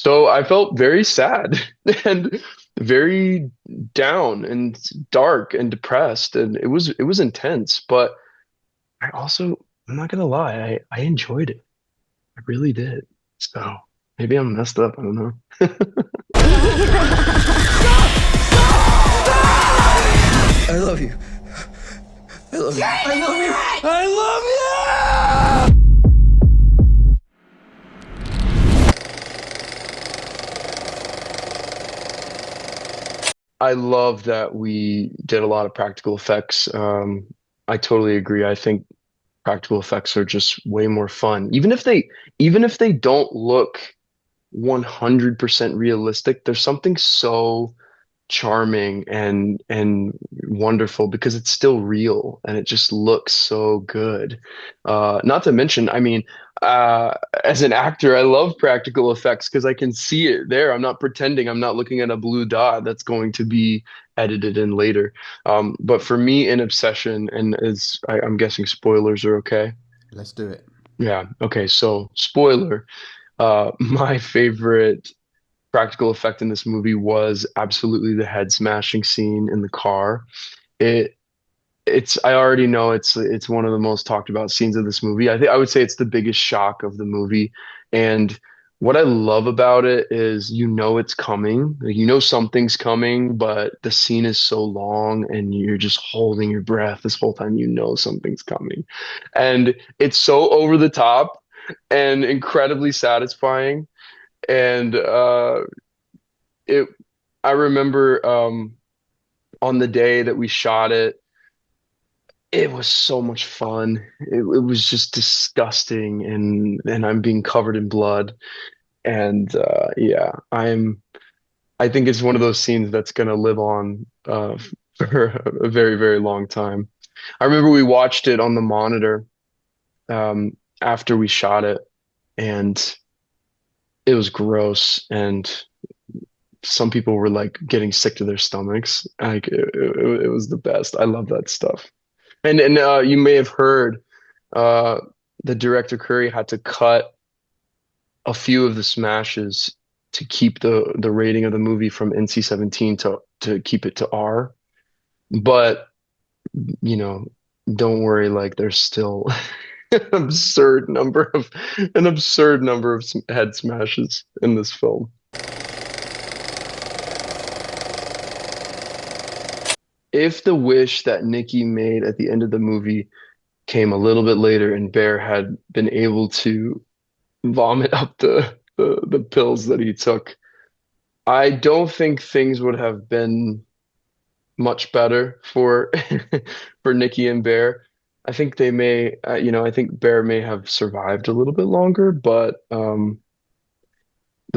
So I felt very sad and very down and dark and depressed, and it was intense. But I also, I'm not gonna lie, I enjoyed it. I really did. So maybe I'm messed up. I don't know. I love you. I love you. I love you. I love you! I love that we did a lot of practical effects. I totally agree. I think practical effects are just way more fun. Even if they don't look 100% realistic, there's something so charming and wonderful because it's still real and it just looks so good. Not to mention, I mean, uh, as an actor, I love practical effects because I can see it there. I'm not pretending. I'm not looking at a blue dot that's going to be edited in later. But for me, in Obsession, and I'm guessing spoilers are okay. Let's do it. Yeah. Okay. So spoiler. My favorite practical effect in this movie was absolutely the head smashing scene in the car. It I already know it's one of the most talked about scenes of this movie. I would say it's the biggest shock of the movie. And what I love about it is you know it's coming. Like, you know something's coming, but the scene is so long and you're just holding your breath this whole time you know something's coming. And it's so over the top and incredibly satisfying. And it I remember on the day that we shot it, it was so much fun. It was just disgusting and I'm being covered in blood. And yeah, I think it's one of those scenes that's gonna live on for a very, very long time. I remember we watched it on the monitor after we shot it, and it was gross and some people were like getting sick to their stomachs. Like it was the best. I love that stuff. And you may have heard uh, the director Curry had to cut a few of the smashes to keep the rating of the movie from NC-17 to keep it to R. But you know, don't worry, like there's still an absurd number of head smashes in this film. If the wish that Nikki made at the end of the movie came a little bit later and Bear had been able to vomit up the pills that he took, I don't think things would have been much better for for Nikki and Bear. I think they may, I think Bear may have survived a little bit longer, but the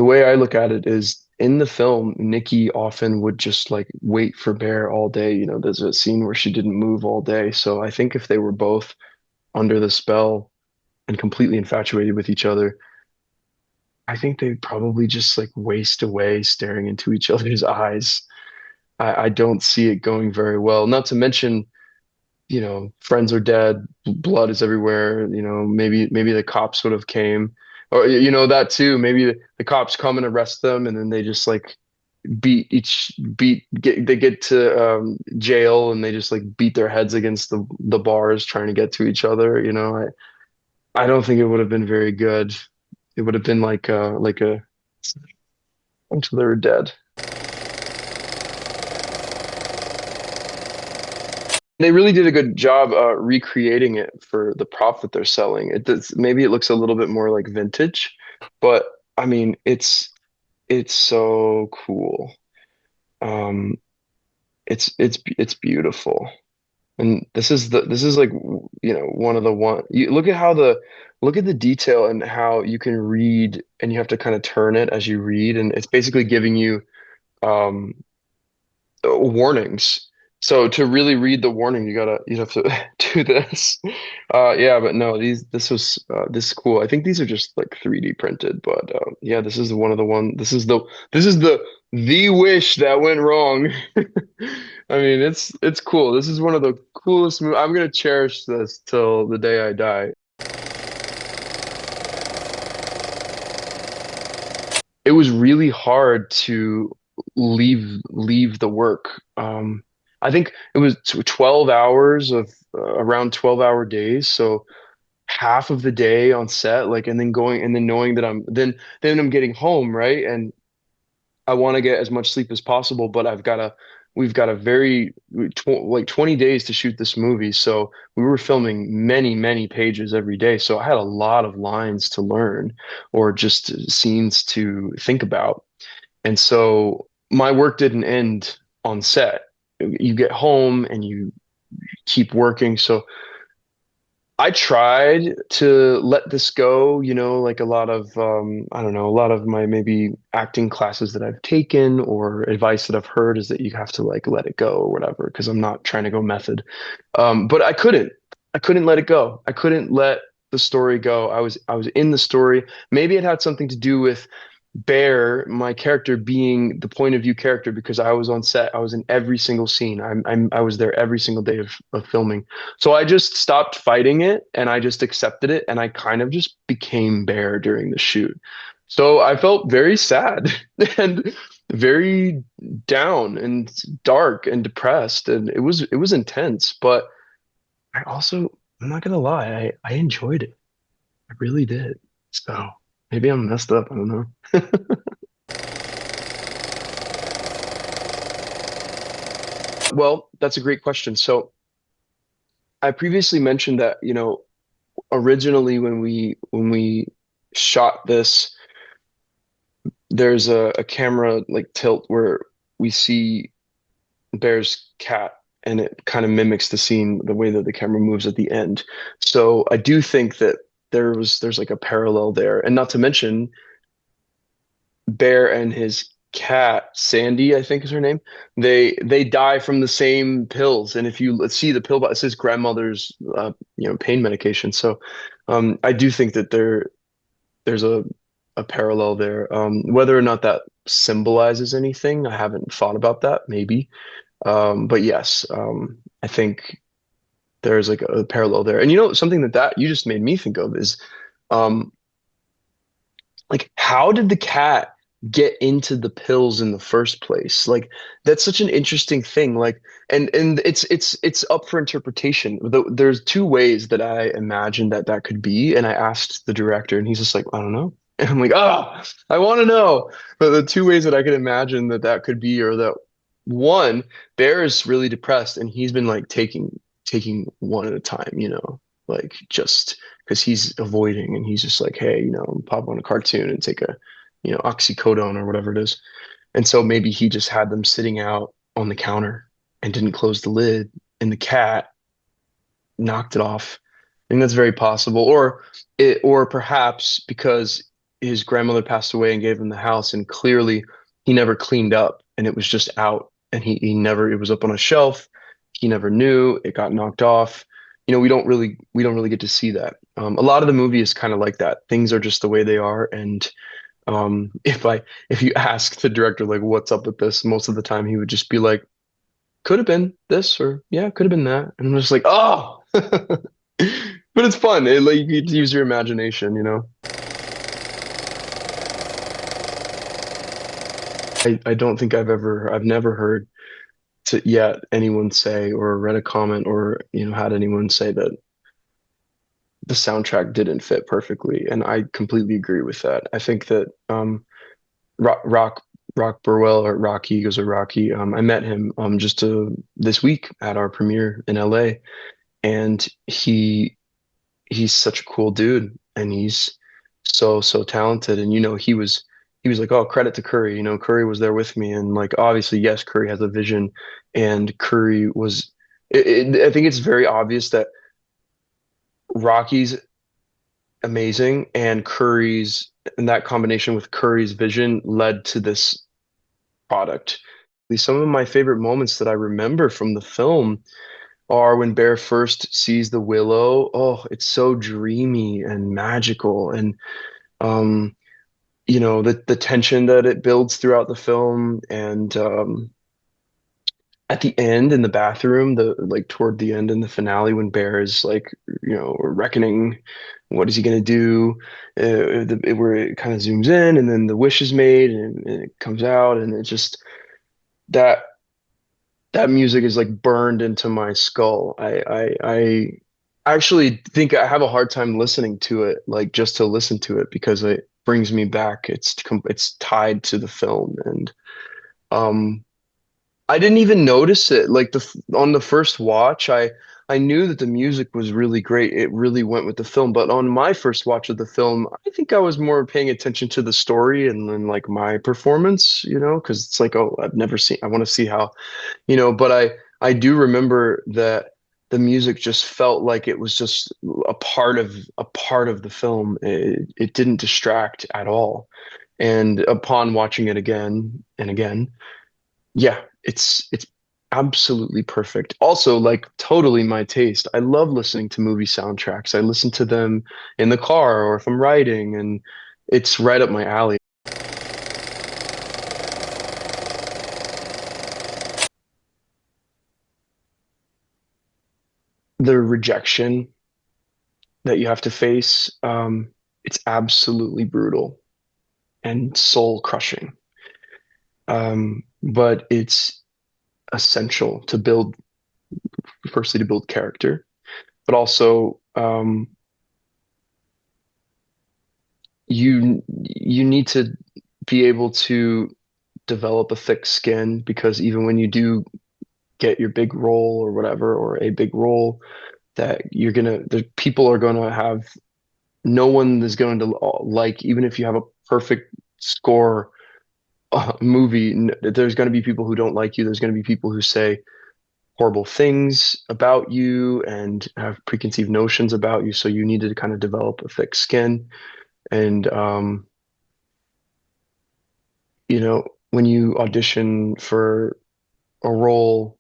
way I look at it is in the film, Nikki often would just like wait for Bear all day. You know, there's a scene where she didn't move all day. So I think if they were both under the spell and completely infatuated with each other, I think they'd probably just like waste away staring into each other's eyes. I don't see it going very well. Not to mention, friends are dead, blood is everywhere. Maybe the cops would have came, or that too. Maybe the cops come and arrest them, and then they just like they get to jail and they just like beat their heads against the bars trying to get to each other. I don't think it would have been very good. It would have been like a until they were dead. They really did a good job recreating it for the prop that they're selling. It does, maybe it looks a little bit more like vintage, but I mean it's so cool. Um, it's beautiful. And this is like one of the one you look at the detail and how you can read and you have to kind of turn it as you read, and it's basically giving you um warnings. So to really read the warning, you'd have to do this. Yeah, but no, this is cool. I think these are just like 3D printed, but yeah, this is one of the one. This is the wish that went wrong. I mean, it's cool. This is one of the coolest movies. I'm gonna cherish this till the day I die. was really hard to leave the work. I think it was 12 hours of around 12-hour days. So half of the day on set, like, and then going and then knowing that then I'm getting home, right? And I want to get as much sleep as possible, but we've got a very like 20 days to shoot this movie. So we were filming many, many pages every day. So I had a lot of lines to learn or just scenes to think about. And so my work didn't end on set. You get home and you keep working. So I tried to let this go, like a lot of I don't know, a lot of my maybe acting classes that I've taken or advice that I've heard is that you have to like let it go or whatever, because I'm not trying to go method. But I couldn't. I couldn't let it go. I couldn't let the story go. I was in the story. Maybe it had something to do with Bear, my character, being the point of view character because I was on set. I was in every single scene. I was there every single day of filming. So I just stopped fighting it and I just accepted it and I kind of just became Bear during the shoot. So I felt very sad and very down and dark and depressed and it was intense, but I'm not gonna lie, I enjoyed it. I really did. So maybe I'm messed up. I don't know. Well, that's a great question. So I previously mentioned that, originally when we shot this, there's a camera like tilt where we see Bear's cat and it kind of mimics the scene, the way that the camera moves at the end. So I do think that there's like a parallel there. And not to mention Bear and his cat, Sandy, I think is her name, they die from the same pills. And if you let's see the pill, it says grandmother's pain medication. So I do think that there's a parallel there. Whether or not that symbolizes anything, I haven't thought about that, maybe. But yes, I think there's like a parallel there. And something that you just made me think of is um like how did the cat get into the pills in the first place? Like that's such an interesting thing. Like and it's up for interpretation. There's two ways that I imagine that could be, and I asked the director, and he's just like, I don't know. And I'm like, oh, I want to know. But the two ways that I could imagine that could be are that one, Bear is really depressed, and he's been like taking one at a time, like just because he's avoiding and he's just like, hey, pop on a cartoon and take a, oxycodone or whatever it is. And so maybe he just had them sitting out on the counter and didn't close the lid, and the cat knocked it off. I think that's very possible. Or perhaps because his grandmother passed away and gave him the house, and clearly he never cleaned up, and it was just out, and he never it was up on a shelf. He never knew it got knocked off. We don't really get to see that. A lot of the movie is kind of like that. Things are just the way they are, and if you ask the director like what's up with this, most of the time he would just be like, could have been this, or yeah, could have been that, and I'm just like, oh. But it's fun. Like you get to use your imagination. I don't think I've never heard to yet anyone say or read a comment or had anyone say that the soundtrack didn't fit perfectly, and I completely agree with that. I think that Rock Burwell, or Rocky, he goes to Rocky. I met him just this week at our premiere in LA, and he's such a cool dude, and he's so talented. And he was like, oh, credit to Curry. Curry was there with me, and like obviously, yes, Curry has a vision, and Curry was. I think it's very obvious that Rocky's amazing, and that combination with Curry's vision led to this product. Some of my favorite moments that I remember from the film are when Bear first sees the willow. Oh, it's so dreamy and magical, and um, the tension that it builds throughout the film, and at the end in the bathroom, the like toward the end in the finale when Bear is like, reckoning, what is he gonna do? Where it kind of zooms in and then the wish is made and it comes out and it just that that music is like burned into my skull. I actually think I have a hard time listening to it, like just to listen to it because it brings me back. It's tied to the film and um I didn't even notice it. Like on the first watch, I knew that the music was really great. It really went with the film. But on my first watch of the film, I think I was more paying attention to the story and then like my performance, because it's like, oh, I've never seen. I want to see how, But I do remember that the music just felt like it was just a part of the film. It didn't distract at all. And upon watching it again and again. Yeah, it's absolutely perfect. Also, like totally my taste. I love listening to movie soundtracks. I listen to them in the car or if I'm riding, and it's right up my alley. The rejection that you have to face, it's absolutely brutal and soul crushing. But it's essential to build, firstly, to build character, but also you need to be able to develop a thick skin because even when you do get your big role or whatever, or a big role, that the people are gonna have no one is going to like, even if you have a perfect score movie, there's going to be people who don't like you. There's going to be people who say horrible things about you and have preconceived notions about you. So you need to kind of develop a thick skin. And when you audition for a role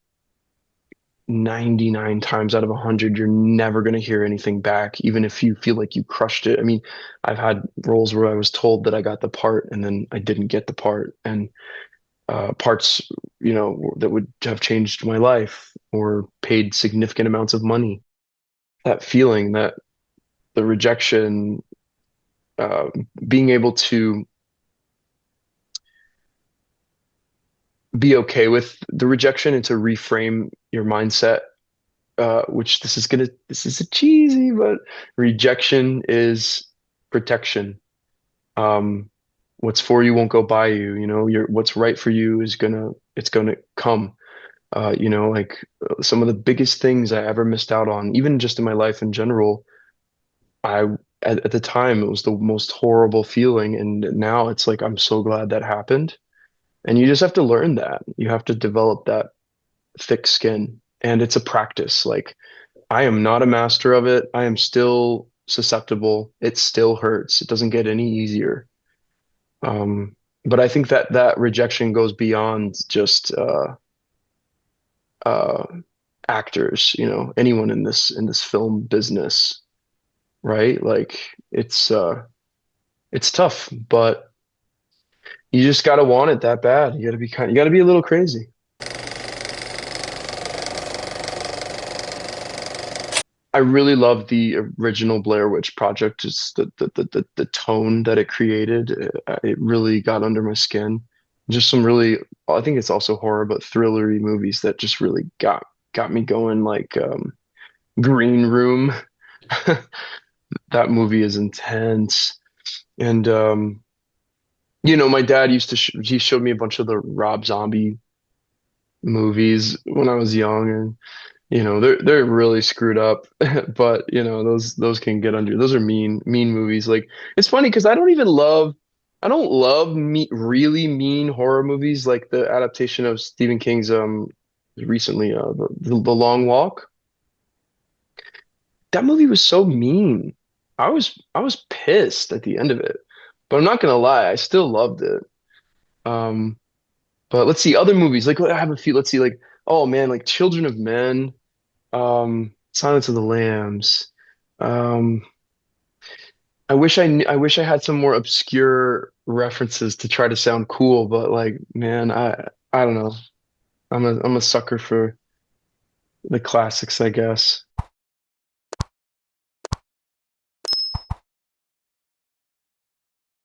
99 times out of 100, you're never going to hear anything back, even if you feel like you crushed it. I mean, I've had roles where I was told that I got the part and then I didn't get the part, and parts, that would have changed my life or paid significant amounts of money. That feeling, that the rejection, uh, being able to be okay with the rejection and to reframe your mindset, which this is a cheesy, but rejection is protection. Um, what's for you won't go by you. What's right for you it's gonna come. Like some of the biggest things I ever missed out on, even just in my life in general, I at the time it was the most horrible feeling, and now it's like I'm so glad that happened. And you just have to learn that. You have to develop that thick skin, and it's a practice. Like I am not a master of it. I am still susceptible. It still hurts. It doesn't get any easier. Um, but I think that rejection goes beyond just uh, actors, anyone in this film business, right? Like it's tough, but you just gotta want it that bad. You gotta be a little crazy. I really love the original Blair Witch Project. Just the tone that it created. It really got under my skin. Just some really, I think it's also horror, but thrillery movies that just really got me going. Like Green Room. That movie is intense. And my dad he showed me a bunch of the Rob Zombie movies when I was young, and they're really screwed up, but those can get under. Those are mean movies. Like it's funny because I don't love really mean horror movies like the adaptation of Stephen King's recently the Long Walk. That movie was so mean. I was pissed at the end of it, but I'm not gonna lie, I still loved it. Um, but let's see other movies. Like I have a few. Let's see, like oh man, like Children of Men. Silence of the Lambs. Um, I wish I had some more obscure references to try to sound cool, but like, man, I don't know. I'm a sucker for the classics, I guess.